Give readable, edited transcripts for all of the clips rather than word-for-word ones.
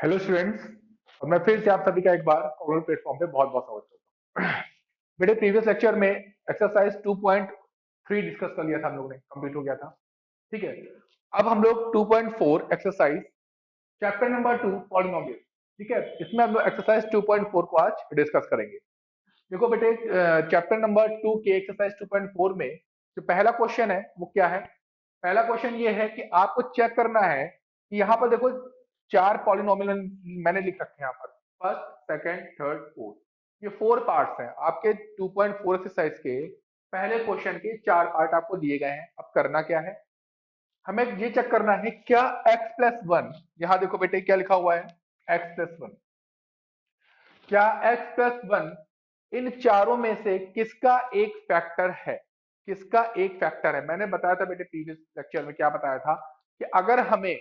Hello students. और मैं फिर से आप सभी का एक बार कॉमन प्लेटफॉर्म पे बहुत बहुत स्वागत करता हूँ। बेटे प्रीवियस लेक्चर में एक्सरसाइज 2.3 डिस्कस कर लिया था, हम लोग ने कंप्लीट हो गया था। ठीक है, अब हम लोग 2.4 एक्सरसाइज चैप्टर नंबर 2 पॉलिनोमियल, ठीक है, इसमें हम लोग एक्सरसाइज 2.4 को आज डिस्कस करेंगे। देखो बेटे, चैप्टर नंबर 2 के एक्सरसाइज 2.4 में जो पहला क्वेश्चन है वो क्या है। पहला क्वेश्चन ये है कि आपको चेक करना है कि यहाँ पर देखो चार पॉलिनोमियल मैंने लिख रखे हैं यहाँ पर, फर्स्ट सेकंड थर्ड फोर्थ, ये फोर पार्ट्स हैं आपके 2.4 एक्सरसाइज के। पहले क्वेश्चन के चार पार्ट आपको दिए गए हैं। अब करना क्या है, हमें ये चेक करना है क्या x+1, यहाँ देखो बेटे क्या लिखा हुआ है, x+1, क्या x+1 इन चारों में से किसका एक फैक्टर है। किसका एक फैक्टर है, मैंने बताया था बेटे प्रीवियस लेक्चर में, क्या बताया था कि अगर हमें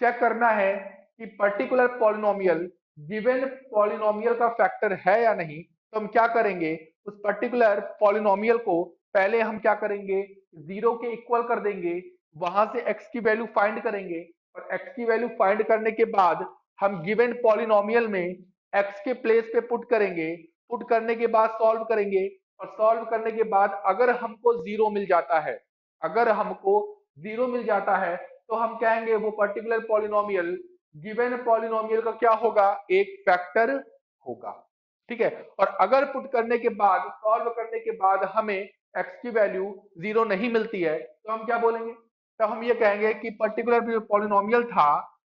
चेक करना है कि पर्टिकुलर पॉलिनोमियल गिवन पॉलिनोमियल का फैक्टर है या नहीं, तो हम क्या करेंगे, उस पर्टिकुलर पॉलिनोमियल को पहले हम क्या करेंगे, जीरो के इक्वल कर देंगे, वहां से x की वैल्यू फाइंड करेंगे, और x की वैल्यू फाइंड करने के बाद हम गिवन पॉलिनोमियल में x के प्लेस पे पुट करेंगे, पुट करने के बाद सॉल्व करेंगे, और सॉल्व करने के बाद अगर हमको जीरो मिल जाता है, अगर हमको जीरो मिल जाता है तो हम कहेंगे वो पर्टिकुलर पॉलिनोमियल गिवन पॉलिनोमियल का क्या होगा, एक फैक्टर होगा। ठीक है, और अगर पुट करने के बाद सॉल्व करने के बाद हमें x की वैल्यू जीरो नहीं मिलती है तो हम क्या बोलेंगे, तो हम ये कहेंगे कि पर्टिकुलर जो पॉलिनोमियल था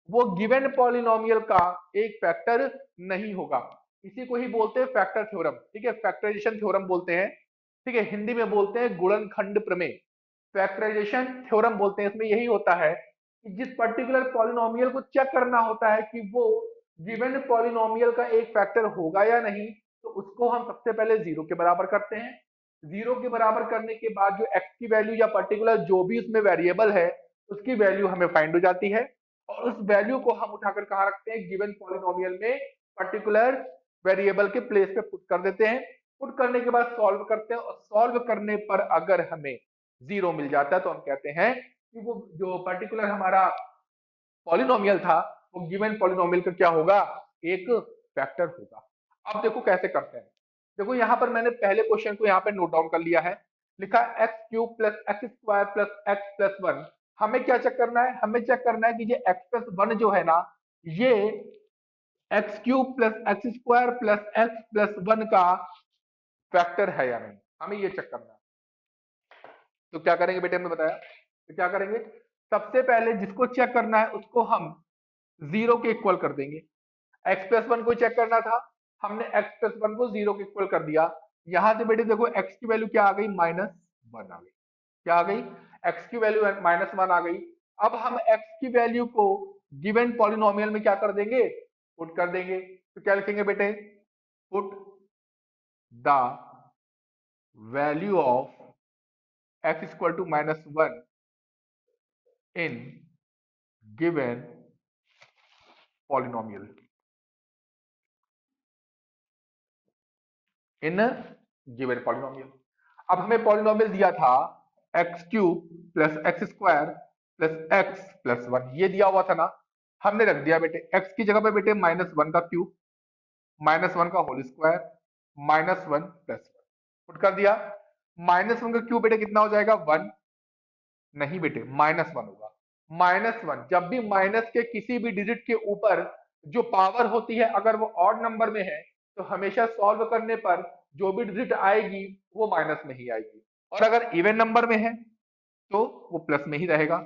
वो गिवन पॉलिनोमियल का एक फैक्टर नहीं होगा। इसी को ही बोलते हैं फैक्टर थ्योरम। ठीक है, फैक्टराइजेशन थ्योरम बोलते हैं। ठीक है, हिंदी में बोलते हैं गुणनखंड प्रमेय, फैक्टराइजेशन थ्योरम बोलते हैं। इसमें यही होता है कि जिस पर्टिकुलर पॉलिनोमियल को चेक करना होता है कि वो गिवन पॉलिनोमियल का एक फैक्टर होगा या नहीं, तो उसको हम सबसे पहले जीरो के बराबर करते हैं। जीरो के बराबर करने के बाद जो एक्स की वैल्यू या पर्टिकुलर जो भी उसमें वेरिएबल है उसकी वैल्यू हमें फाइंड हो जाती है, और उस वैल्यू को हम उठाकर कहाँ रखते हैं, गिवन पॉलिनोमियल में पर्टिकुलर वेरिएबल के प्लेस पे पुट कर देते हैं। पुट करने के बाद सॉल्व करते हैं, और सॉल्व करने पर अगर हमें जीरो मिल जाता है तो हम कहते हैं कि वो जो पर्टिकुलर हमारा पॉलिनोमियल था वो गिवन पॉलिनोमियल का क्या होगा, एक फैक्टर होगा। अब देखो कैसे करते हैं। देखो यहाँ पर मैंने पहले क्वेश्चन को यहाँ पे नोट डाउन कर लिया है, लिखा x³ + x² + x+1। हमें क्या चेक करना है, हमें चेक करना है कि ये x+1 जो है ना, ये x³ + x² + x+1 का फैक्टर है या नहीं, हमें ये चेक करना है। तो क्या करेंगे बेटे, हमने बताया तो क्या करेंगे, सबसे पहले जिसको चेक करना है उसको हम जीरो के इक्वल कर देंगे। x+1 को चेक करना था, हमने x+1 को जीरो के इक्वल कर दिया। यहां से बेटे देखो x की वैल्यू क्या आ गई, -1 आ गई। क्या आ गई, x की वैल्यू -1 आ गई। अब हम x की वैल्यू को गिवन पॉलिनोमियल में क्या कर देंगे, पुट कर देंगे। तो क्या लिखेंगे बेटे, put the value of x = -1 in given polynomial, in given polynomial. अब हमें पॉलिनोमियल दिया था x³ + x² + x+1, ये दिया हुआ था ना, हमने रख दिया बेटे x की जगह पे बेटे -1 का क्यूब, -1 का होल स्क्वायर, -1 + 1 पुट कर दिया। -1 का क्यूब बेटे कितना हो जाएगा, 1, नहीं बेटे -1 होगा। -1 जब भी माइनस के किसी भी डिजिट के ऊपर जो पावर होती है अगर वो ऑड नंबर में है तो हमेशा सॉल्व करने पर जो भी डिजिट आएगी वो माइनस में ही आएगी, और अगर इवन नंबर में है तो वो प्लस में ही रहेगा।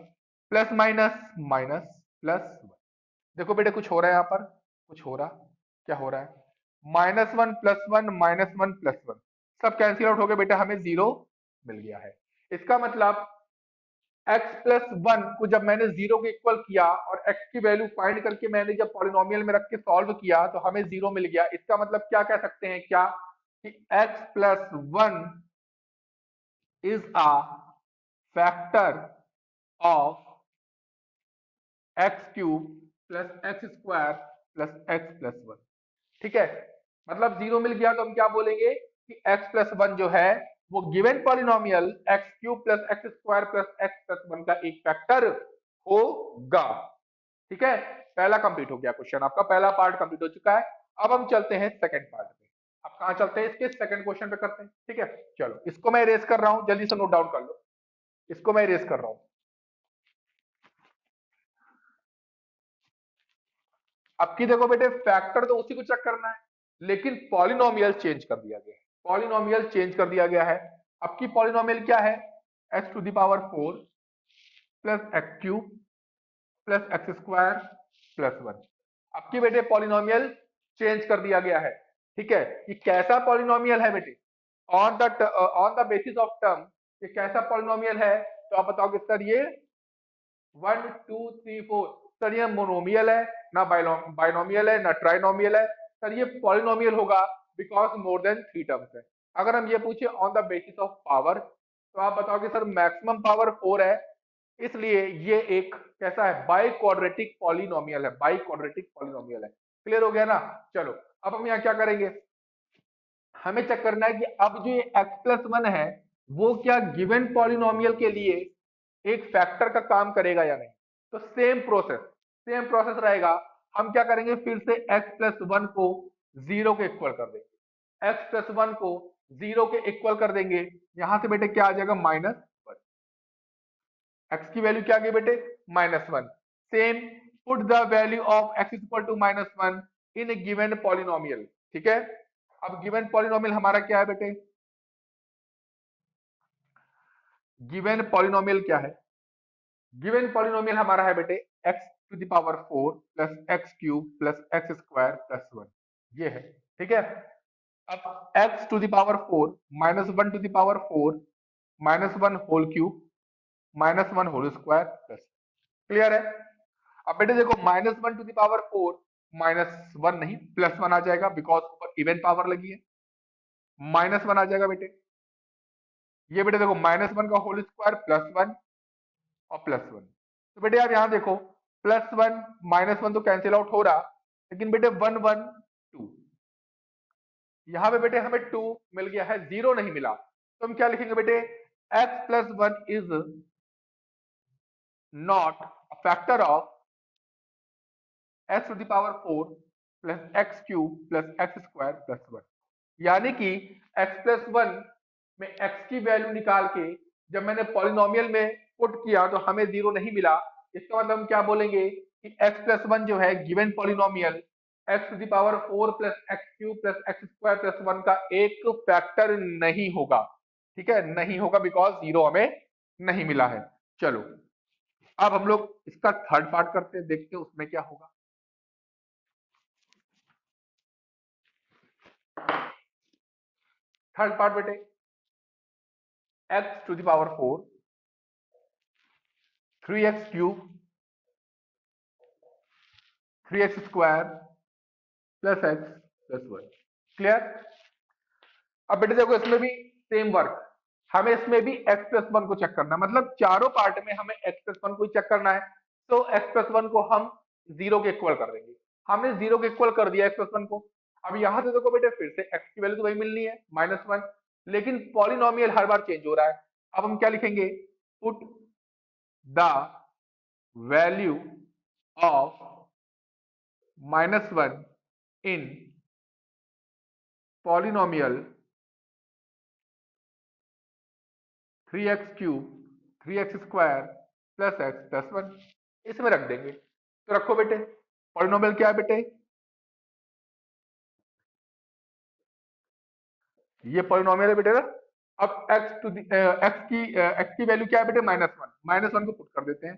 Plus minus minus plus. देखो बेटे कुछ हो रहा है यहाँ पर, कुछ हो रहा, क्या हो रहा है, -1 + 1 -1 + 1 सब कैंसिल आउट हो गए बेटा, हमें जीरो मिल गया है। इसका मतलब x+1 को जब मैंने जीरो के इक्वल किया और x की वैल्यू फाइंड करके मैंने जब पॉलिनोमियल में रख के सॉल्व किया तो हमें जीरो मिल गया। इसका मतलब क्या कह सकते हैं, क्या कि x+1 is a factor of x³ + x² + x+1। ठीक है, मतलब जीरो मिल गया तो हम क्या बोलेंगे कि x+1 जो है वो given polynomial x³ + x² + x+1 का एक फैक्टर होगा। ठीक है, पहला कंप्लीट हो गया क्वेश्चन, आपका पहला पार्ट कंप्लीट हो चुका है। अब हम चलते हैं सेकंड पार्ट पे। अब कहाँ चलते हैं, इसके सेकंड क्वेश्चन पे करते हैं, ठीक है। चलो इसको मैं इरेज कर रहा हूँ, जल्दी से नोट डाउन कर लो, इसको मैं इरेज कर रहा हूँ। अब की देखो बेटे, फैक्टर तो उसी को चेक करना है, लेकिन पॉलिनोमियल चेंज कर दिया गया है, पॉलिनोमियल चेंज कर दिया गया है। अब की पॉलिनोमियल क्या है, x to the power 4 plus x cube plus x square plus 1। अब की बेटे पॉलिनोमियल चेंज कर दिया गया है, ठीक है। ये कैसा पॉलिनोमियल है बेटे, on the basis of term, ये कैसा पॉलिनोमियल है, तो आप बताओगे सर ये 1 2 3 4, सर ये मोनोमियल है ना, बाइनोमियल है ना ट्राइनोमियल है, सर ये पॉलिनोमियल होगा बिकॉज मोर देन 3 टर्म्स है। अगर हम ये पूछे on the basis of power, तो आप बताओगे सर मैक्सिमम पावर 4 है, इसलिए ये एक कैसा है, बाई क्वाड्रेटिक पॉलिनोमियल है, बाई क्वाड्रेटिक पॉलिनोमियल है। क्लियर हो गया ना। चलो अब हम यहाँ क्या करेंगे, हमें चेक करना है कि अब जो ये x प्लस 1 है वो क्या गिवन पॉलिनोमियल के लिए एक फैक्टर का काम करेगा या नहीं। तो सेम प्रोसेस रहेगा। हम क्या करेंगे, फिर से x प्लस 1 को 0 के इक्वल कर देंगे, x प्लस 1 को 0 के इक्वल कर देंगे। यहां से बेटे क्या आ जाएगा, -1। x की वैल्यू क्या आ गई बेटे, -1। Same, put the value of x equal to -1 in a given polynomial, ठीक है। अब गिवन पॉलिनोमियल हमारा क्या है बेटे, गिवन पॉलिनोमियल क्या है, गिवन पॉलिनोमियल हमारा है बेटे x to the power 4 plus x cube plus x square plus 1, ये है, ठीक है। अब x to the power 4 -1 to the power 4 -1 whole cube -1 whole square plus, clear है। अब बेटे देखो -1 टू द पावर 4 -1 नहीं +1 आ जाएगा, बिकॉज ऊपर इवन पावर लगी है, -1 आ जाएगा बेटे। ये बेटे देखो -1 का होल स्क्वायर +1 और +1। तो बेटे आप यहां देखो +1 -1 तो कैंसिल आउट हो रहा, लेकिन बेटे 1 1 2, यहां पे बेटे हमें 2 मिल गया है, 0 नहीं मिला, तो हम क्या लिखेंगे बेटे, x plus 1 is not a factor of x to the power 4 plus x cube plus x square plus 1। यानी कि x प्लस 1 में x की वैल्यू निकाल के जब मैंने पॉलिनोमियल में पुट किया तो हमें 0 नहीं मिला। इसका मतलब हम क्या बोलेंगे कि x प्लस 1 जो है given polynomial x to the power 4 plus x cube plus x square plus 1 का एक फैक्टर नहीं होगा, ठीक है, नहीं होगा, बिकॉज 0 हमें नहीं मिला है। चलो अब हम लोग इसका थर्ड पार्ट करते हैं, देखते हैं उसमें क्या होगा। थर्ड पार्ट बेटे, x to the power 4 3x cube 3x square plus x plus 1, clear. अब बेटे देखो इसमें भी सेम वर्क, हमें इसमें भी x प्लस 1 को चेक करना है, मतलब चारों पार्ट में हमें x प्लस 1 को चेक करना है। तो x प्लस 1 को हम 0 के इक्वल कर देंगे, हमने 0 के इक्वल कर दिया x प्लस 1 को। अब यहां से देखो बेटे फिर से x की वैल्यू तो वही मिलनी है -1, लेकिन पॉलिनोमियल हर बार चेंज हो रहा है। अब हम क्या लिखेंगे, put the value of -1 in polynomial 3x cube 3x square plus x plus 1, इसमें रख देंगे। तो रखो बेटे, पॉलिनोमियल क्या है बेटे, ये पॉलिनोमियल है बेटे ना। अब x की वैल्यू क्या है बेटे, -1 को पुट कर देते हैं।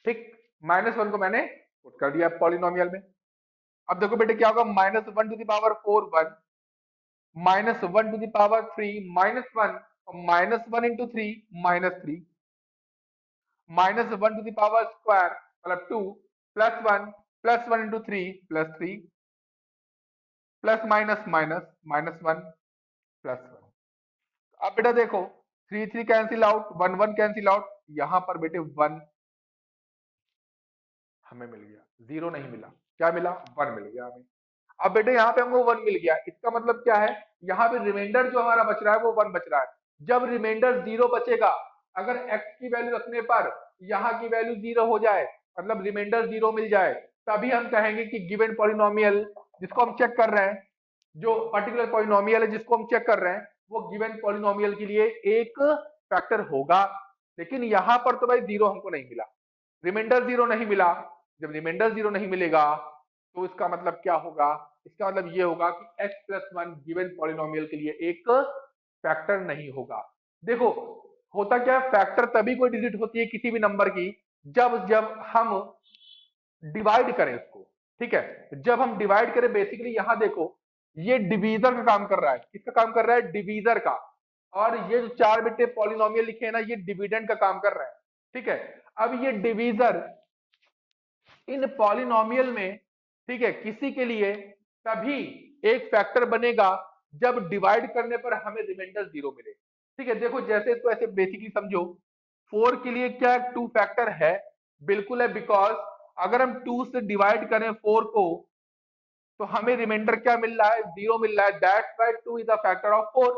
ठीक, -1 को मैंने पुट कर दिया पॉलिनोमियल में। अब देखो बेटे क्या होगा, -1 to the power 4 1, -1 to the power 3 -1, और -1 into 3 -3, -1 to the power square मतलब 2 +1 +1 इंटू 3 +3, प्लस माइनस माइनस -1 +1। अब बेटा देखो 3 3 कैंसिल आउट, 1 1 कैंसिल आउट, यहां पर बेटे 1 हमें मिल गया, 0 नहीं मिला, क्या मिला, 1 मिल गया हमें। अब बेटे यहाँ पे हमको 1 मिल गया, इसका मतलब क्या है, यहाँ पे रिमाइंडर जो हमारा बच रहा है वो 1 बच रहा है। जब रिमाइंडर 0 बचेगा, अगर x की वैल्यू रखने पर यहाँ की वैल्यू 0 हो जाए, मतलब रिमाइंडर 0 मिल जाए, तभी हम कहेंगे कि गिवन पॉलिनोमियल जिसको हम चेक कर रहे हैं, जो पर्टिकुलर पॉलिनोमियल है जिसको हम चेक कर रहे हैं, वो गिवन पॉलिनोमियल के लिए एक फैक्टर होगा। लेकिन यहाँ पर तो भाई 0 हमको नहीं मिला, रिमाइंडर 0 नहीं मिला। जब रिमाइंडर 0 नहीं मिलेगा तो इसका मतलब क्या होगा, इसका मतलब ये होगा कि x+1 गिवन पॉलिनोमियल के लिए एक फैक्टर नहीं होगा। देखो होता क्या है, फैक्टर तभी कोई डिजिट होती है किसी भी नंबर की जब जब हम डिवाइड करें उसको। ठीक है, जब हम डिवाइड करें, बेसिकली यहां देखो ये डिवीजर का काम कर रहा है। किसका काम कर रहा है, डिवीजर का। और ये जो 4 बेटे पॉलिनोमियल लिखे हैं ना, ये डिविडेंड का काम कर रहा है। ठीक है, अब ये डिवीजर इन पॉलिनोमियल में, ठीक है, किसी के लिए तभी एक फैक्टर बनेगा जब डिवाइड करने पर हमें रिमाइंडर 0 मिले। ठीक है, देखो जैसे इसको ऐसे बेसिकली समझो, 4 के लिए क्या 2 फैक्टर है, बिल्कुल है, बिकॉज अगर हम 2 से डिवाइड करें 4 को तो हमें रिमाइंडर क्या मिल रहा है, 0 मिल रहा है। That's why 2 is the factor of 4।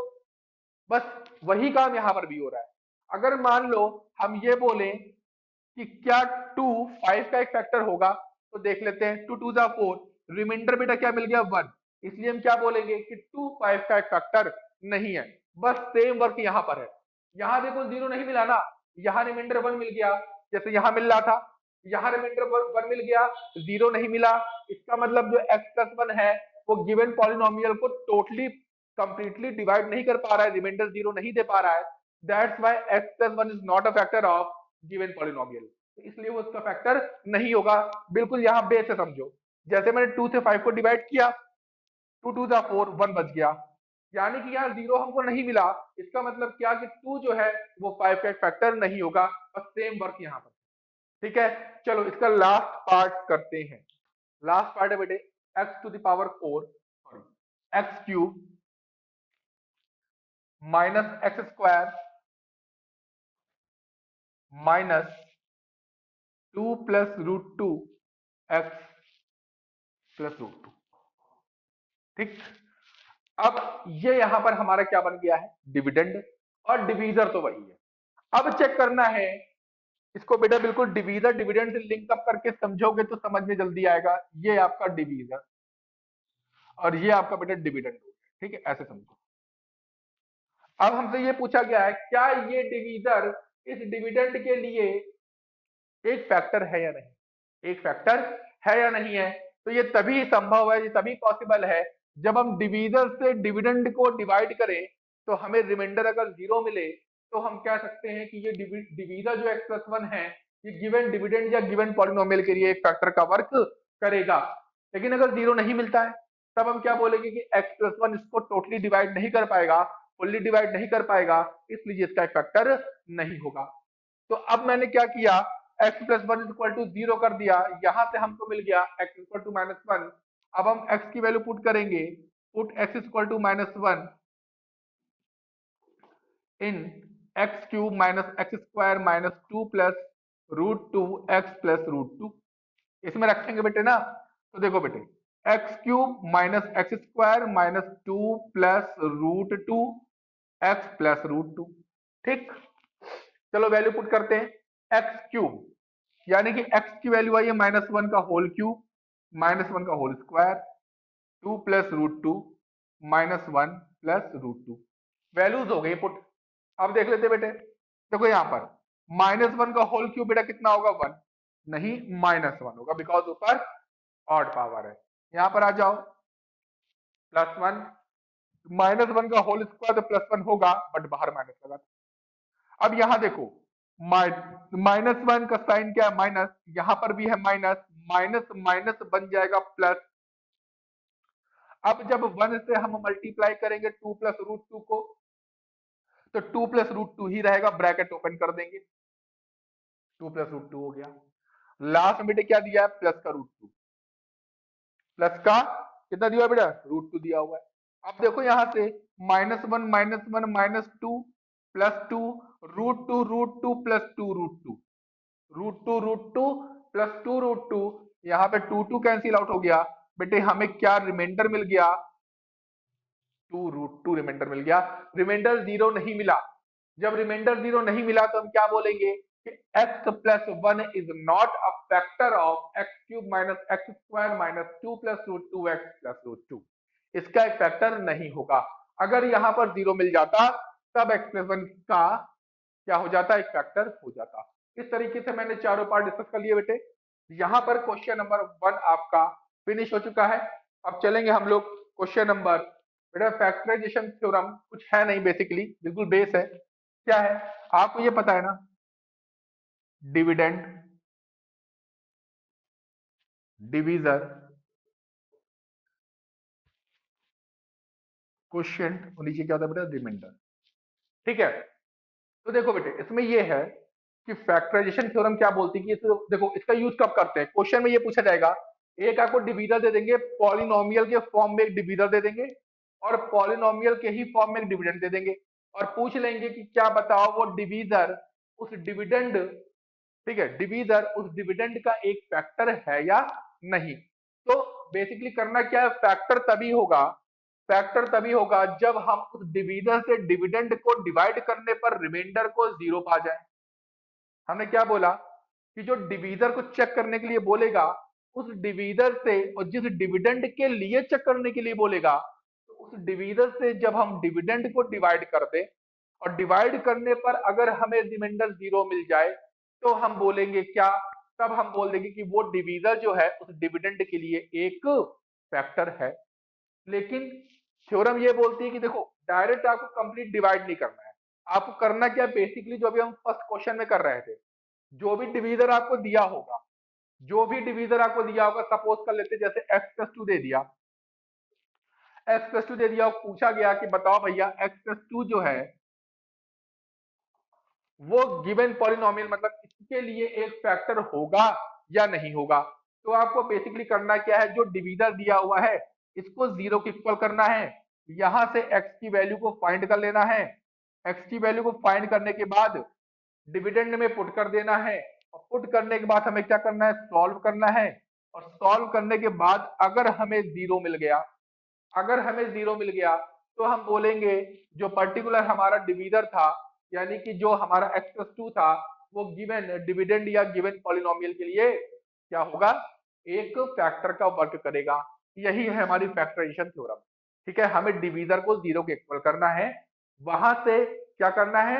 बस वही काम यहां पर भी हो रहा है। अगर मान लो हम ये बोले कि क्या 2 5 का एक फैक्टर होगा, तो देख लेते हैं, 2 2 4, रिमाइंडर बेटा क्या मिल गया 1, इसलिए हम क्या बोलेंगे कि 2 5 का एक फैक्टर नहीं है। बस सेम वर्क यहां पर है। यहां देखो 0 नहीं मिला ना, यहां रिमाइंडर 1 मिल गया, जैसे यहां मिल रहा था, यहां रिमाइंडर 1 मिल गया, 0 नहीं मिला। इसका मतलब जो x+1 है वो गिवन पॉलिनोमियल को टोटली कंप्लीटली डिवाइड नहीं कर पा रहा है, रिमाइंडर 0 नहीं दे पा रहा है। That's why x+1 is not a factor of given polynomial, इसलिए वो उसका फैक्टर नहीं होगा। बिल्कुल यहाँ बेस से समझो, जैसे मैंने 2 से 5 को डिवाइड किया, 2 2 4, 1 बच गया, यानी कि यहाँ 0 हमको नहीं मिला। इसका मतलब क्या कि 2 जो है वो 5 का एक फैक्टर नहीं होगा। बस सेम वर्क यहाँ पर। ठीक है, चलो इसका लास्ट पार्ट करते हैं। लास्ट पार्ट है बेटे x⁴, sorry x³ -x² minus 2 + √2 x + √2। ठीक, अब ये यहां पर हमारा क्या बन गया है, डिविडेंड, और डिवीजर तो वही है। अब चेक करना है इसको बेटा, बिल्कुल डिवीजर डिविडेंड से लिंक अप करके समझोगे तो समझ में जल्दी आएगा। ये आपका डिवीजर और ये आपका बेटा डिविडेंड हो गया। ठीक है, ऐसे समझो। अब हमसे ये पूछा गया है, क्या ये डिवीजर इस डिविडेंड के लिए एक फैक्टर है या नहीं, एक फैक्टर है या नहीं है। तो ये तभी संभव है, ये तभी पॉसिबल है जब हम डिवीजर से डिविडेंड को डिवाइड करें तो हमें रिमाइंडर अगर 0 मिले, तो हम कह सकते हैं कि ये डिवीजर जो x+1 है, ये गिवन डिविडेंड या गिवन पॉलिनोमियल के लिए एक फैक्टर का वर्क करेगा। लेकिन अगर 0 नहीं मिलता है, तब हम क्या बोलेंगे कि x+1 इसको टोटली डिवाइड नहीं कर पाएगा, फुल्ली डिवाइड नहीं कर पाएगा, इसलिए इसका एक फैक्टर नहीं होगा। तो अब मैंने क्या किया, x+1 = 0 कर दिया, यहां से हमको मिल गया x = -1। अब हम x की वैल्यू पुट करेंगे, पुट x = -1 इन x³ -x² -2 + √2 x + √2, इसमें रखेंगे बेटे ना। तो देखो बेटे, x³ -x² -2 + √2 x + √2। ठीक, चलो वैल्यू पुट करते हैं। x³ यानी कि x की वैल्यू आई है -1 का होल क्यूब, -1 का होल स्क्वायर, 2 + √2 -1 + √2। वैल्यूज हो गई पुट। अब देख लेते बेटे, देखो यहाँ पर -1 का होल क्यूब बेटा कितना होगा, 1 नहीं, -1 होगा, बिकॉज ऊपर ऑड पावर है। यहाँ पर आ जाओ, +1, -1 का होल स्क्वायर तो +1 होगा, बट बाहर माइनस लगा। अब यहां देखो, -1 का साइन क्या है, माइनस, यहां पर भी है माइनस, माइनस माइनस बन जाएगा प्लस। अब जब 1 से हम मल्टीप्लाई करेंगे 2 + √2 को, तो 2 + √2 ही रहेगा, ब्रैकेट ओपन कर देंगे, 2 + √2 हो गया। लास्ट में बेटे क्या दिया है, प्लस का √2, प्लस का कितना दिया बेटा, √2 दिया हुआ है। अब देखो यहां से -1 -1 -2 +2 √2 √2 +2 √2, √2 √2 +2 √2, यहाँ पे 2 2 कैंसिल आउट हो गया, बेटे हमें क्या रिमाइंडर मिल गया, 2√2 रिमाइंडर मिल गया, रिमाइंडर जीरो नहीं मिला। जब रिमाइंडर जीरो नहीं मिला तो हम क्या बोलेंगे कि x plus one is not a factor of x cube minus x square minus 2 plus root two x plus root two, इसका एक फैक्टर नहीं होगा। अगर यहां पर जीरो मिल जाता तब एक्स प्लस वन का क्या हो जाता, एक फैक्टर हो जाता। इस तरीके से मैंने चारों पार्ट डिस्कस कर लिए बेटे। यहां पर क्वेश्चन नंबर 1 आपका फिनिश हो चुका है। अब चलेंगे हम लोग क्वेश्चन नंबर, बेटा फैक्टराइजेशन थ्योरम कुछ है नहीं, बेसिकली बिल्कुल बेस है। क्या है आपको ये पता है ना, डिविडेंड, डिवीजर, क्वोशिएंट और नीचे क्या होता है बेटा, रिमाइंडर। ठीक है, तो देखो बेटे इसमें ये है कि फैक्टराइजेशन थ्योरम क्या बोलती है कि तो देखो इसका यूज कब करते हैं, क्वेश्चन में ये पूछा जाएगा, एक आपको डिवीजर दे देंगे, पॉलिनोमियल के फॉर्म में एक डिवीजर दे देंगे और पॉलिनोमियल के ही फॉर्म में एक डिविडेंड दे देंगे और पूछ लेंगे कि क्या बताओ वो डिवीजर उस डिविडेंड, ठीक है, डिवीजर उस डिविडेंड का एक फैक्टर है या नहीं। तो बेसिकली करना क्या है, फैक्टर तभी होगा जब हम उस डिवीजर से डिविडेंड को डिवाइड करने पर रिमाइंडर को जीरो पा जाए। हमने क्या बोला कि जो डिवीजर को चेक करने के लिए बोलेगा, उस डिवीजर से और जिस डिविडेंड के लिए चेक करने के लिए बोलेगा, तो उस डिवीजर से जब हम डिविडेंड को डिवाइड कर दें और डिवाइड करने पर अगर हमें रिमाइंडर जीरो मिल जाए तो हम बोलेंगे क्या, तब हम बोल देंगे कि वो डिवीजर जो है उस डिविडेंड के लिए एक फैक्टर है। लेकिन थ्योरम ये बोलती है कि देखो डायरेक्ट आपको कंप्लीट डिवाइड नहीं करना है, आपको करना क्या, बेसिकली जो भी हम फर्स्ट क्वेश्चन में कर रहे थे, जो भी डिवीजर आपको दिया होगा, जो भी डिवीजर आपको दिया होगा, सपोज कर लेते जैसे x प्लस टू दे दिया, x प्लस टू दे दिया और पूछा गया कि बताओ भैया x प्लस टू जो है वो गिवन पॉलिनोमियल मतलब इसके लिए एक फैक्टर होगा या नहीं होगा। तो आपको बेसिकली करना क्या है, जो डिवीजर दिया हुआ है इसको जीरो के इक्वल करना है, यहां से x की वैल्यू को फाइंड कर लेना है, x की वैल्यू को फाइंड करने के बाद डिविडेंड में पुट कर देना है और पुट करने के बाद हमें क्या करना है, सॉल्व करना है और सॉल्व करने के बाद अगर हमें जीरो मिल गया, अगर हमें जीरो मिल गया तो हम बोलेंगे जो पर्टिकुलर हमारा डिवीजर था, यानी कि जो हमारा x प्लस टू था, वो गिवन डिविडेंड या गिवन पॉलिनोमियल के लिए क्या होगा, एक फैक्टर का वर्क करेगा। यही है हमारी फैक्टराइजेशन थ्योरम। ठीक है, हमें डिवीजर को जीरो के इक्वल करना है, वहां से क्या करना है,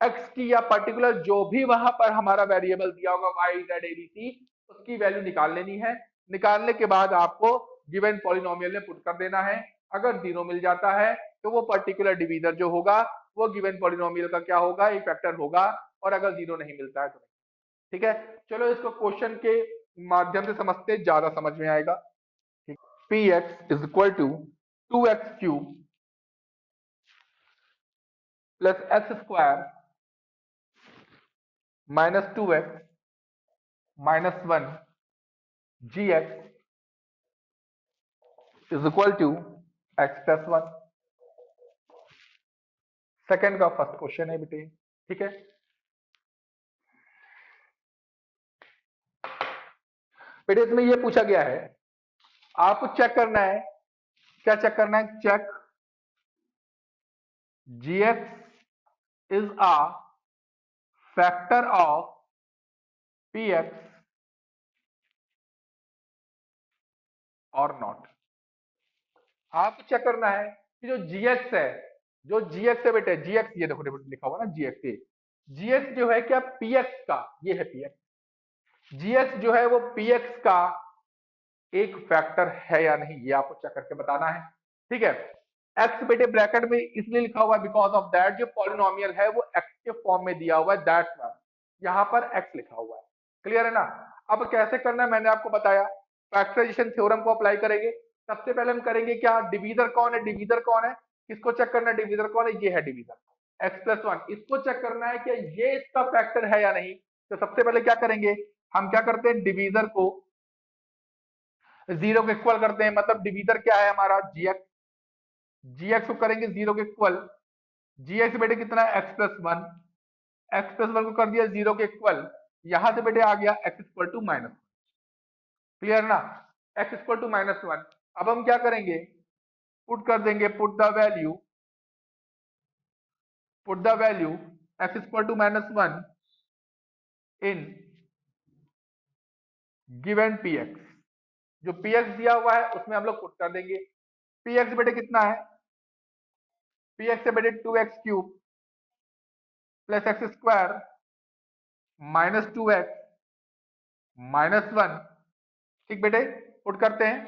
एक्स की या पर्टिकुलर जो भी वहां पर हमारा वेरिएबल दिया होगा वाई जेड एबीसी, उसकी वैल्यू निकाल लेनी है। निकालने के बाद आपको गिवन पॉलिनोमियल में पुट कर देना है। अगर जीरो मिल जाता है तो वो पर्टिकुलर डिवीजर जो होगा वो गिवन पॉलिनोमियल का क्या होगा, एक फैक्टर होगा, और अगर जीरो नहीं मिलता है तो नहीं। ठीक है, चलो इसको क्वेश्चन के माध्यम से समझते, ज्यादा समझ में आएगा। P x is equal to 2x³ plus x square minus 2x minus 1 G x is equal to x plus one. Second का फर्स्ट क्वेश्चन है बेटे। ठीक है, बेटे इसमें ये पूछा गया है, आपको चेक करना है, क्या चेक करना है, check G x is a factor of P x और नॉट। आपको चेक करना है कि जो जी एक्स है, जो जी एक्स है बेटे, जी एक्स ये देखो लिखा हुआ ना जी एक्स, ये जी एक्स जो है क्या पी एक्स का, ये है पी एक्स, जी एक्स जो है वो पी एक्स का एक फैक्टर है या नहीं, ये आपको चेक करके बताना है। ठीक है, एक्स बेटे ब्रैकेट में इसलिए लिखा हुआ है बिकॉज ऑफ दैट जो पॉलिनोमियल है वो एक्स के फॉर्म में दिया हुआ है, दैट्स व्हाई यहां पर एक्स लिखा हुआ है। क्लियर है ना। अब कैसे करना है मैंने आपको बताया, फैक्टराइजेशन थ्योरम को अप्लाई करेंगे। सबसे पहले हम करेंगे क्या, डिवीजर कौन है, डिवीजर कौन है, किसको चेक करना है, डिवीजर कौन है, ये है डिवीजर एक्स प्लस वन, इसको चेक करना है कि ये इसका फैक्टर है या नहीं। तो सबसे पहले क्या करेंगे, हम क्या करते हैं, डिवीजर को जीरो के इक्वल करते हैं, मतलब डिवीजर क्या है हमारा जी एक्स, जी एक्स को करेंगे जीरो के इक्वल, जी एक्स बेटे कितना है x plus one, x plus one को कर दिया जीरो के इक्वल, यहां से बेटे आ गया x equal to minus. Clear ना। x equal to -1। अब हम क्या करेंगे, पुट कर देंगे, put the value x equal to -1 in given px। जो px दिया हुआ है उसमें हम लोग पुट कर देंगे। px बेटे कितना है, px है बेटे 2x³ प्लस x² -2x -1। ठीक बेटे, पुट करते हैं।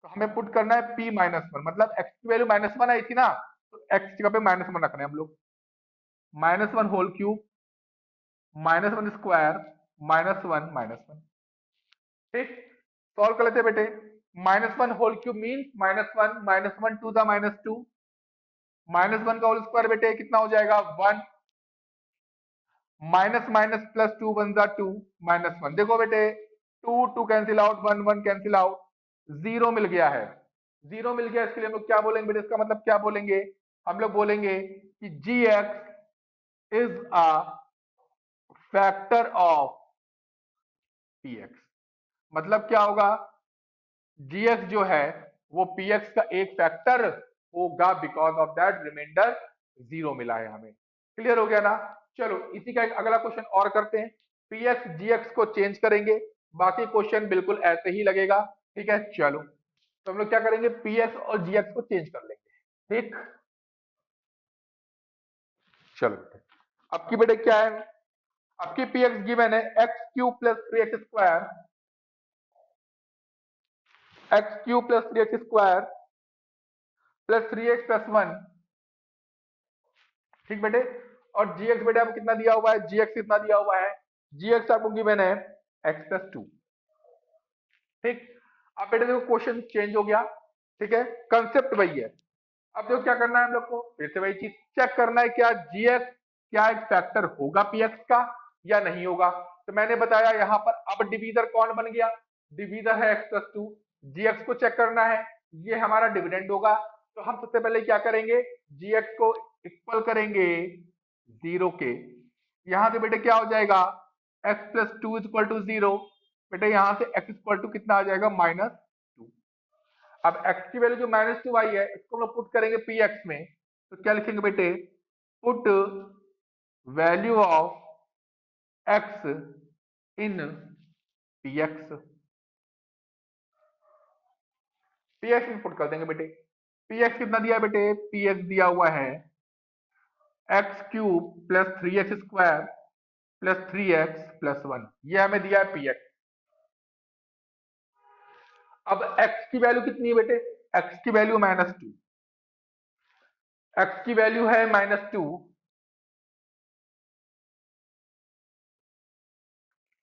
तो हमें पुट करना है p-1, मतलब x की वैल्यू -1 आई थी ना, तो x की जगह पे -1 रख रहे हैं हम लोग। -1 होल क्यूब -1² -1 ठीक, सॉल्व कर लेते हैं बेटे। -1 whole cube means -1 -1 to the -2, -1 का होल स्क्वायर बेटे कितना हो जाएगा 1, माइनस माइनस प्लस 2 वन जा 2 -1। देखो बेटे 2 2 कैंसिल आउट, 1 1 कैंसिल आउट, 0 मिल गया है। 0 मिल गया, इसके लिए हम लोग क्या बोलेंगे बेटे, इसका मतलब क्या बोलेंगे, हम लोग बोलेंगे कि gx is a factor of px। मतलब क्या होगा, gx जो है वो px का एक फैक्टर होगा, बिकॉज ऑफ दैट रिमाइंडर 0 मिला है हमें। क्लियर हो गया ना। चलो इसी का एक अगला क्वेश्चन और करते हैं। px gx को चेंज करेंगे, बाकी क्वेश्चन बिल्कुल ऐसे ही लगेगा। ठीक है, चलो तो हम लोग क्या करेंगे, px और gx को चेंज कर लेंगे। ठीक, चलो बेटे अब की बेटे क्या है, अब की px गिवन है x³ plus 3x² x³ plus 3x² plus 3x plus 1। ठीक बेटे, और gx बेटे आपको कितना दिया हुआ है, gx कितना दिया हुआ है, gx आपको गिवन है x प्लस 2। ठीक, अब बेटे देखो क्वेश्चन चेंज हो गया। ठीक है, कंसेप्ट वही है। अब देखो क्या करना है हम लोग को, फिर से वही चीज चेक करना है, क्या gx क्या एक फैक्टर होगा px का या नहीं होगा। तो मैंने बताया यहाँ पर अब डिवीजर कौन बन गया, डिवीजर है x प्लस 2। gx को चेक करना है, ये हमारा डिविडेंड होगा। तो हम सबसे पहले क्या करेंगे, gx को इक्वल करेंगे 0 के। यहां से बेटे क्या हो जाएगा, x प्लस 2 इक्वल टू 0। बेटे यहां से x इक्वल टू कितना आ जाएगा -2। अब x की वैल्यू जो -2 आई है, इसको हम लोग पुट करेंगे px में। तो क्या लिखेंगे बेटे, put value of x in px। px में पुट कर देंगे बेटे। px कितना दिया है बेटे, px दिया हुआ है x³ plus 3x² plus 3x plus 1, ये हमें दिया है px। अब x की वैल्यू कितनी है बेटे, x की वैल्यू -2, x की वैल्यू है -2।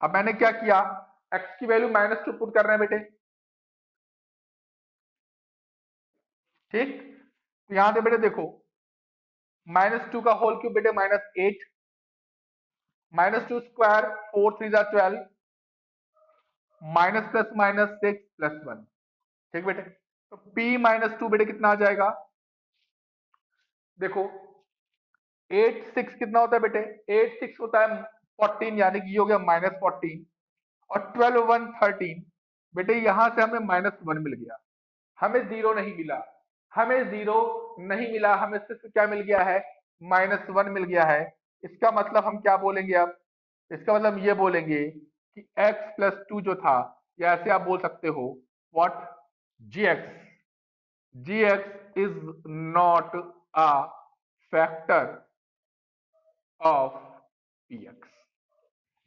अब मैंने क्या किया, x की वैल्यू -2 पुट कर रहे हैं बेटे। ठीक, तो यहां से बेटे देखो -2 का होल क्यूब बेटे -8, -2 स्क्वायर 4 3 जा 12, माइनस प्लस -6 प्लस 1। ठीक बेटे, तो p-2 बेटे कितना आ जाएगा, देखो 8 6 कितना होता है बेटे, 8 6 होता है 14, यानी कि ये हो गया -14, और 12 1 13। बेटे यहां से हमें -1 मिल गया, हमें 0 नहीं मिला, हमें 0 नहीं मिला, हमें सिर्फ क्या मिल गया है, -1 मिल गया है। इसका मतलब हम क्या बोलेंगे अब, इसका मतलब ये बोलेंगे कि x प्लस 2 जो था, या ऐसे आप बोल सकते हो what, gx is not a factor of px।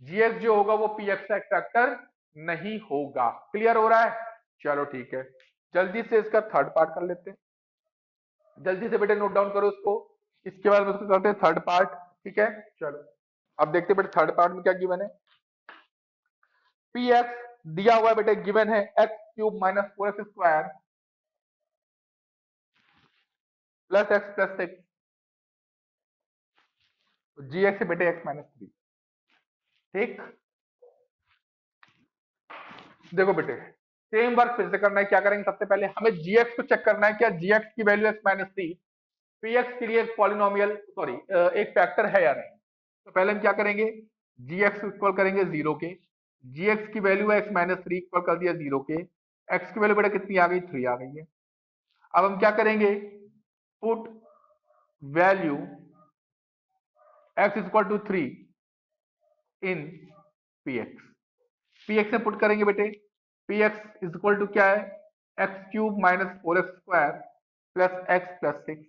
gx जो होगा वो px का एक फैक्टर नहीं होगा। क्लियर हो रहा है, चलो ठीक है, जल्दी से इसका थर्ड पार्ट कर लेते हैं। जल्दी से बेटे नोट डाउन करो उसको, इसके बाद उसको करते हैं थर्ड पार्ट। ठीक है, चलो अब देखते हैं बेटे थर्ड पार्ट में क्या गिवन है। px दिया हुआ है बेटे, गिवन है x³ -4x² plus x plus 6, gx है बेटे x -3। ठीक, देखो बेटे सेम वर्क फिर से करना है। क्या करेंगे, सबसे पहले हमें gx को चेक करना है, क्या gx की वैल्यू x -3 px के लिए एक पॉलिनोमियल सॉरी एक फैक्टर है या नहीं। तो पहले हम क्या करेंगे, gx को इक्वल करेंगे 0 के, gx की वैल्यू है x -3 इक्वल कर दिया 0 के, एक्स की वैल्यू बेटा कितनी आ गई, 3 आ गई है। अब हम क्या करेंगे, put value x is equal to 3 in px में पुट करेंगे बेटे, px इज इक्वल टू क्या है, x cube minus 4x² plus x plus 6।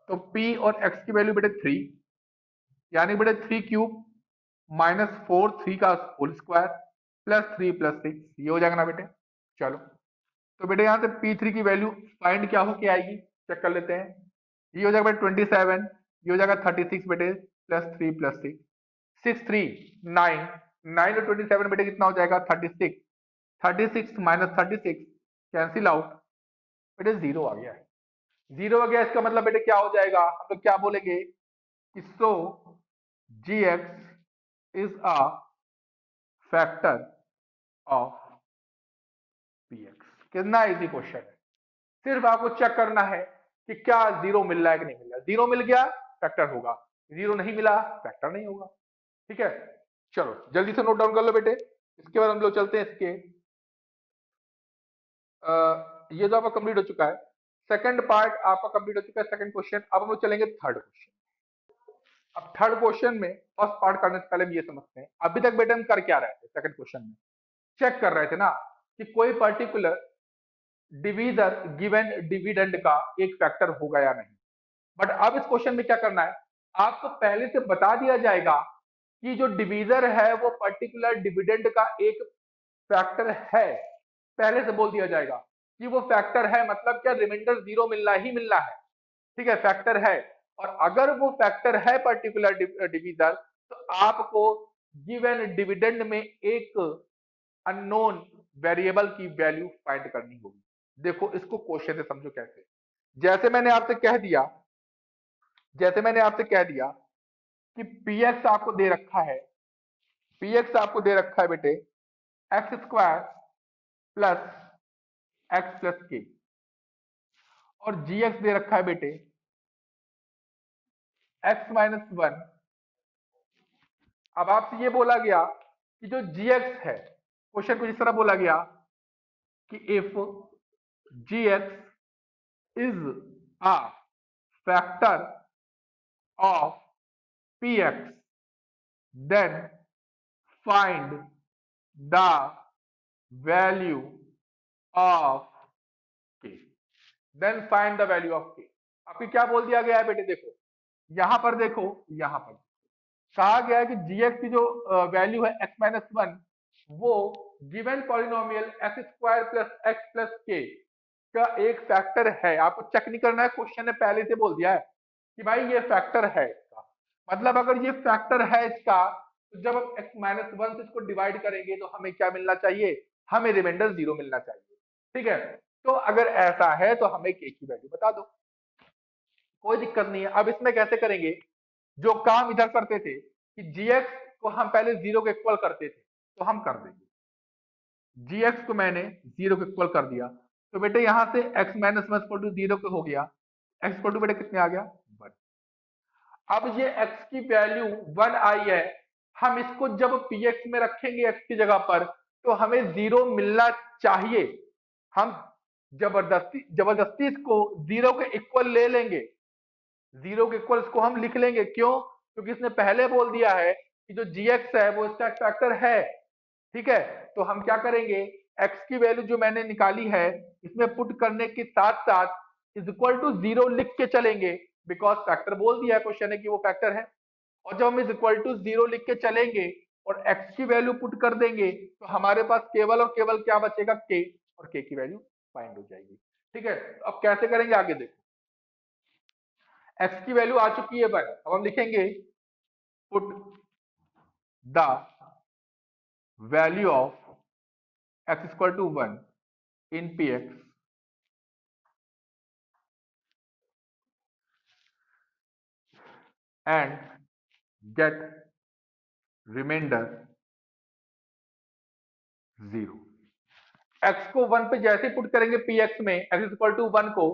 तो p और x की वैल्यू बेटे 3, यानी बेटे 3 क्यूब माइनस 4 3 का होल स्क्वायर प्लस 3 प्लस 6, ये हो जाएगा ना बेटे। चलो तो बेटे यहाँ से P3 की वैल्यू फाइंड क्या हो के आएगी, चेक कर लेते हैं। ये हो जाएगा बेटे 27, ये हो जाएगा 36 बेटे प्लस 3 प्लस 6, 6 3 9, 9 और 27 बेटे कितना हो जाएगा 36, 36 माइनस 36 कैंसिल आउट बेटे, जीरो आ गया है। जीरो आ गया, इसका मतलब बेटे क्या हो जाएगा, हम लोग क्या बोलेंगे कि सो gx is a factor of px। कितना इजी क्वेश्चन है, सिर्फ आपको चेक करना है कि क्या जीरो मिल रहा है कि नहीं मिल रहा है। जीरो मिल गया फैक्टर होगा, जीरो नहीं मिला फैक्टर नहीं होगा। ठीक है, चलो जल्दी से नोट डाउन कर लो बेटे। इसके बाद हम लोग चलते हैं इसके ये जो आपका कंप्लीट हो चुका है, सेकंड पार्ट आपका कंप्लीट हो चुका है, सेकंड क्वेश्चन। अब हम लोग चलेंगे थर्ड क्वेश्चन। अब थर्ड क्वेश्चन में फर्स्ट पार्ट करने से पहले हम ये समझते हैं अभी तक बेटे हम कर क्या रहे थे। सेकंड क्वेश्चन में चेक कर रहे थे ना कि कोई पर्टिकुलर डिवीजर गिवन डिविडेंड का एक फैक्टर होगा या नहीं। बट अब इस क्वेश्चन में क्या करना है, आपको पहले से बता दिया जाएगा कि जो डिवीजर है वो पर्टिकुलर डिविडेंड का एक फैक्टर है। पहले से बोल दिया जाएगा कि वो फैक्टर है, मतलब क्या रिमाइंडर जीरो मिलना ही मिलना है। ठीक है, फैक्टर है। और अगर वो फैक्टर है पर्टिकुलर डिवीजर, तो आपको गिवन डिविडेंड में एक अननोन वेरिएबल की वैल्यू फाइंड करनी होगी। देखो इसको क्वेश्चन से समझो कैसे। जैसे मैंने आपसे कह दिया, जैसे मैंने आपसे कह दिया कि px आपको दे रखा है, px आपको दे रखा है बेटे x square plus x plus के, और gx दे रखा है बेटे x माइनस 1। अब आपसे ये बोला गया कि जो gx है, क्वेश्चन को इस तरह बोला गया कि if gx is a factor of px then find the value of k, then find the value of k। आपको क्या बोल दिया गया है बेटे, देखो यहां पर देखो, यहां पर कहा गया है कि gx की जो वैल्यू है x माइनस 1, वो given polynomial x square plus x plus के का एक फैक्टर है। आपको चेक नहीं करना है, क्वेश्चन ने पहले से बोल दिया है कि भाई ये फैक्टर है इसका। मतलब अगर ये फैक्टर है इसका, तो जब हम x माइनस 1 से इसको डिवाइड करेंगे तो हमें क्या मिलना चाहिए, हमें रिमाइंडर जीरो मिलना चाहिए। ठीक है, तो अगर ऐसा है तो हमें k की वैल्यू बता दो, कोई दिक्कत नहीं है। अब इसमें कैसे करेंगे, जो काम इधर करते थे कि gx को हम पहले जीरो के इक्वल करते थे, तो हम कर देंगे। gx को मैंने जीरो के इक्वल कर दिया, तो बेटे यहां से x minus 1 equal to zero के हो गया, x इक्वल टू बेटे कितने आ गया 1। अब ये x की वैल्यू 1 आई है, हम इसको जब px में रखेंगे x की जगह पर, तो हमें जीरो मिलना चाहिए। हम जबरदस्ती जबरदस्ती इसको जीरो के इक्वल ले लेंगे, जीरो के इक्वल इसको हम लिख लेंगे। क्यों, क्योंकि इसने पहले बोल दिया है कि जो gx है वो इसका फैक्टर है। ठीक है, तो हम क्या करेंगे, x की वैल्यू जो मैंने निकाली है इसमें पुट करने के साथ साथ इज इक्वल टू जीरो लिख के चलेंगे, बिकॉज फैक्टर बोल दिया है क्वेश्चन ने कि वो फैक्टर है। और जब हम इज इक्वल टू जीरो लिख के चलेंगे और x की वैल्यू पुट कर देंगे, तो हमारे पास केवल और केवल क्या बचेगा, k, और k की वैल्यू फाइंड हो जाएगी। ठीक है, तो अब कैसे करेंगे आगे देखो, x की वैल्यू आ चुकी है 1, अब हम लिखेंगे put the value of x equal to 1 in px and get remainder 0। x को 1 पे जैसे ही पुट करेंगे px में, x इक्वल टू 1 को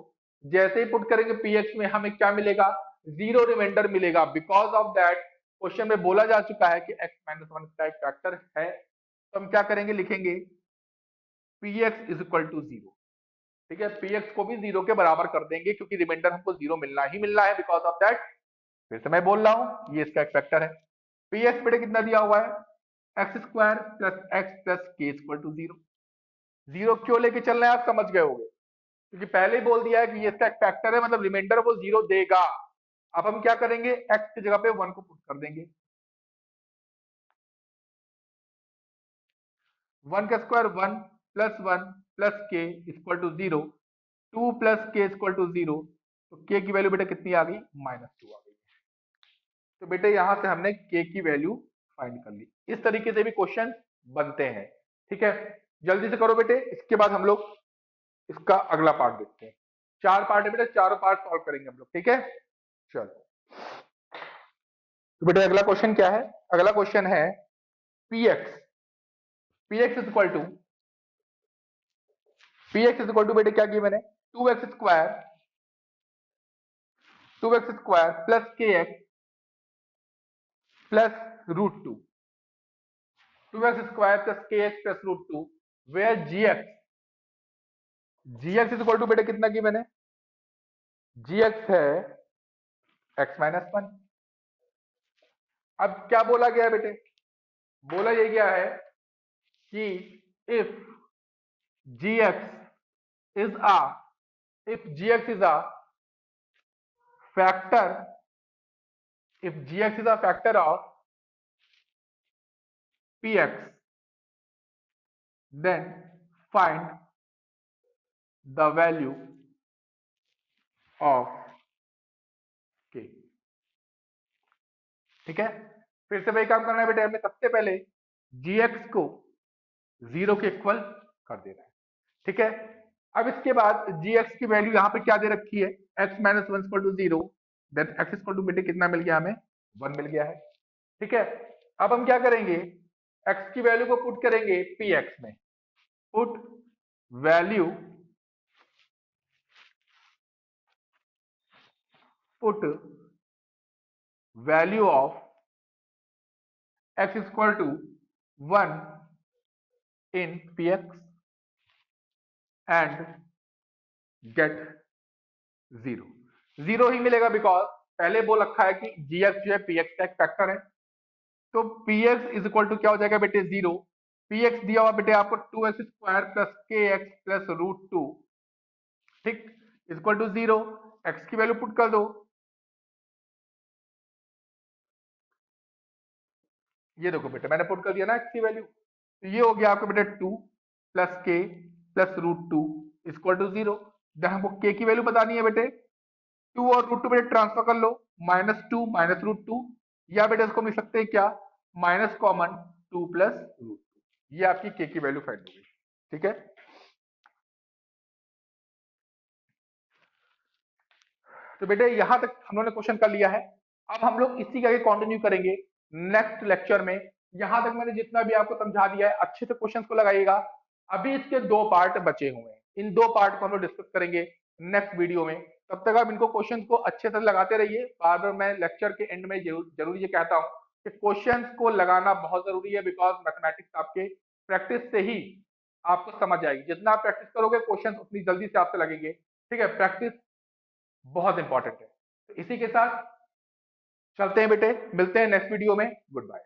जैसे ही पुट करेंगे px में, हमें क्या मिलेगा, जीरो रिमाइंडर मिलेगा। बिकॉज ऑफ दैट क्वेश्चन में बोला जा चुका है कि x माइनस 1 का एक फैक्टर है। तो हम क्या करेंगे, लिखेंगे P x is equal to zero. ठीक है, पी एक्स को भी जीरो के बराबर कर देंगे क्योंकि रिमाइंडर हमको जीरो मिलना ही मिलना है, बिकॉज ऑफ दैट फिर से मैं बोल रहा हूं ये इसका एक फैक्टर है। पी एक्स बेटे कितना दिया हुआ है, x square plus x plus k equal to zero. Zero क्यों लेके चल रहे हैं आप समझ गए होंगे, क्योंकि पहले ही बोल दिया है कि ये इसका एक फैक्टर है, मतलब रिमाइंडर वो जीरो देगा। अब हम क्या करेंगे, एक्स की जगह पे वन को पुट कर देंगे। वन का square one plus k equal to zero, two plus k equal to zero, तो के की वैल्यू बेटा कितनी आ गई, -2 आ गई। तो बेटे यहां से हमने के की वैल्यू फाइंड कर ली। इस तरीके से भी क्वेश्चन बनते हैं। ठीक है, जल्दी से करो बेटे, इसके बाद हम लोग इसका अगला पार्ट देखते हैं। 4 पार्ट है बेटे, चारों पार्ट सॉल्व करेंगे हम लोग। ठीक है, चलो। तो बेटे अगला क्वेश्चन क्या है, अगला क्वेश्चन है P x is equal to बेटे क्या किया मैंने, 2x square plus k x plus √2, 2x square plus k x plus √2, where G x is equal to बेटे कितना की मैंने, जी एक्स है x-1। अब क्या बोला गया है बेटे, बोला ये गया है कि if gx is a if gx is a factor if gx is a factor of px, then find the value of k। ठीक है, फिर से वही काम करना है बेटे, हमें सबसे पहले gx को जीरो के इक्वल कर देना है। ठीक है, अब इसके बाद gx की वैल्यू यहाँ पे क्या दे रखी है, x-1 equal to zero, then x equal to बेटे कितना मिल गया हमें, 1 मिल गया है। ठीक है, अब हम क्या करेंगे, x की वैल्यू को पुट करेंगे px में, put value of x equal to 1 in px and get zero ही मिलेगा, बिकॉज पहले बोल रखा है कि gx जो है px का एक फैक्टर है। तो px इज इक्वल टू क्या हो जाएगा बेटे, जीरो। px दिया हुआ बेटे आपको 2x square plus k x plus √2, ठीक, इक्वल टू जीरो। x की वैल्यू पुट कर दो, ये देखो बेटे मैंने पुट कर दिया ना x की वैल्यू, तो ये हो गया आपका बेटे 2 प्लस के प्लस √2 इक्वल टू जीरो। जहां हमको k की वैल्यू बतानी है बेटे, 2 और √2 बेटे ट्रांसफर कर लो, -2 -√2, या बेटे इसको मिल सकते हैं क्या, माइनस कॉमन 2 प्लस √2, ये आपकी k की वैल्यू फाइंड हो गई। ठीक है, तो बेटे यहां तक हम लोगों ने क्वेश्चन कर लिया है। अब हम लोग इसी के आगे कंटिन्यू करेंगे नेक्स्ट लेक्चर में। यहां तक मैंने जितना भी आपको समझा दिया है, अच्छे से क्वेश्चंस को लगाइएगा। अभी इसके 2 पार्ट बचे हुए हैं, इन 2 पार्ट को हम लोग डिस्कस करेंगे नेक्स्ट वीडियो में। तब तक आप इनको क्वेश्चंस को अच्छे से लगाते रहिए। बार बार मैं लेक्चर के एंड में जरूर ये कहता हूं कि क्वेश्चंस को लगाना बहुत जरूरी है, बिकॉज मैथमेटिक्स आपके प्रैक्टिस से ही आपको समझ आएगी। जितना आप प्रैक्टिस करोगे क्वेश्चन उतनी जल्दी से आपसे लगेंगे। ठीक है, प्रैक्टिस बहुत इंपॉर्टेंट है। तो इसी के साथ चलते हैं बेटे, मिलते हैं नेक्स्ट वीडियो में। Good bye.